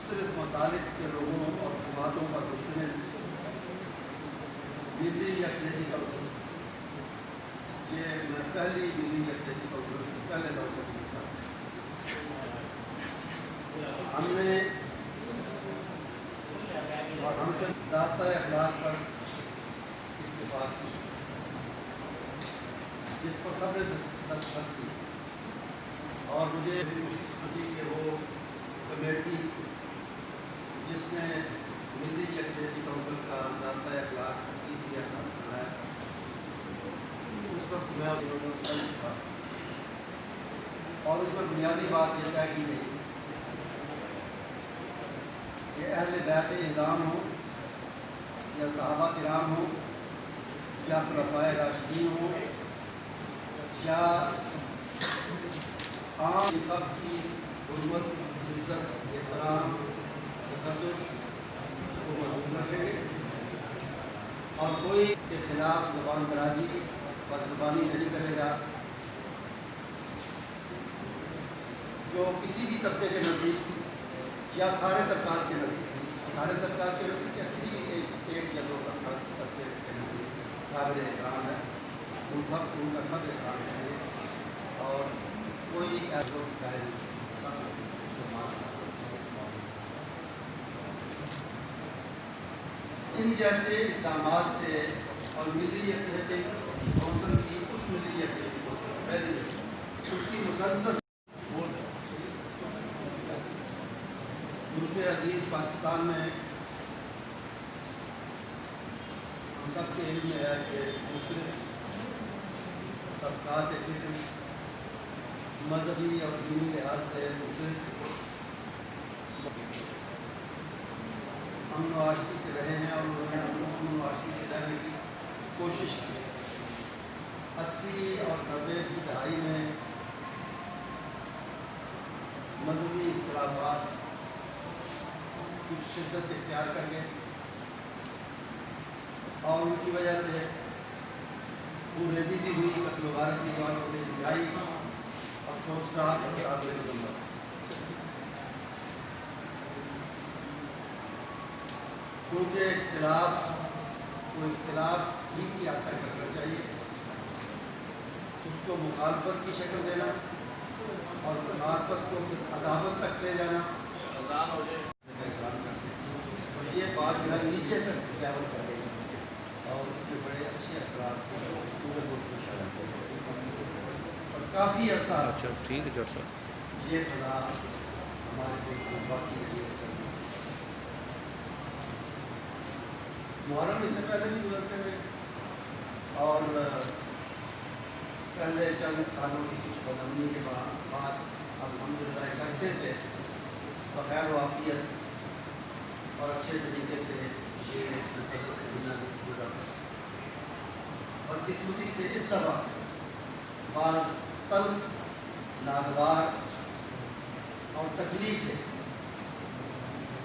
مختلف مسالک کے لوگوں اور جماعتوں کا دشمن ملی یکجہتی کونسل، یہ میں پہلی ملی یکجہتی کونسل سے پہلے دور کا سمجھتا ہوں۔ ہم نے اور ہم سے ضابطۂ اخلاق پر اتفاق کی، جس پر سب نے دستخط کی، اور مجھے بھی خوش قسمتی کہ وہ کمیٹی جس نے ملی یکجہتی کونسل کا ضابطۂ اخلاق ترتیب دیا تھا بنایا، اس وقت میں تھا، اور اس میں بنیادی بات یہ طے کی گئی کہ اہل بیت نظام ہوں یا صحابہ کرام ہوں یا خلفائے راشدین ہوں یا عام سب کی حرمت، عزت، احترام، تقدس کو محفوظ رکھیں گے، اور کوئی کے خلاف زبان درازی بدزبانی نہیں کرے گا جو کسی بھی طبقے کے نزدیک یا سارے طبقات کے نزدیک یا کسی بھی ایک یا دو طبقے کے نزدیک قابل احترام ہے، ان کا سب احترام کریں گے، اور کوئی ایسا ان جیسے اقدامات سے اور ملی یکجہتی کونسل کی اس ملی یکجہتی کونسل پہلی اس کی مسلسل ملک عزیز پاکستان میں ہم سب کے علم میں ہے کہ مختلف طبقات فکر مذہبی اور دینی لحاظ سے مختلف امن و آشتی سے رہے ہیں، اور انہوں نے امن و آشتی سے رہنے کی کوشش کی۔ 80 اور 90 کی دہائی میں مذہبی اختلافات کچھ شدت اختیار کر گئے، اور ان کی وجہ سے خوریزی بھی ہوئی، قتل و غارت کی اور انتہائی افسوسناک اثرات ہوئے گزرا۔ کیونکہ اختلاف کو اختلاف ہی کی حد تک رکھنا چاہیے، اس کو مخالفت کی شکل دینا اور مخالفت کو عداوت تک لے جانا، اور یہ بات جو ہے نیچے تک ٹریول کر گئی، اور اس کے بڑے اچھے اثرات پورے ملک میں پیدا ہوئے، اور کافی عرصہ یہ فضا ہمارے ملک میں باقی رہی ہے۔ محرم اس سے پہلے بھی گزرتے ہوئے، اور پہلے چند سالوں کی کچھ بدامنی کے بعد الحمدللہ ایک عرصے سے بخیر و عافیت اور اچھے طریقے سے یہ مقدس مہینہ گزرا۔ بدقسمتی سے اس طرح بعض تلخ، ناگوار اور تکلیف دہ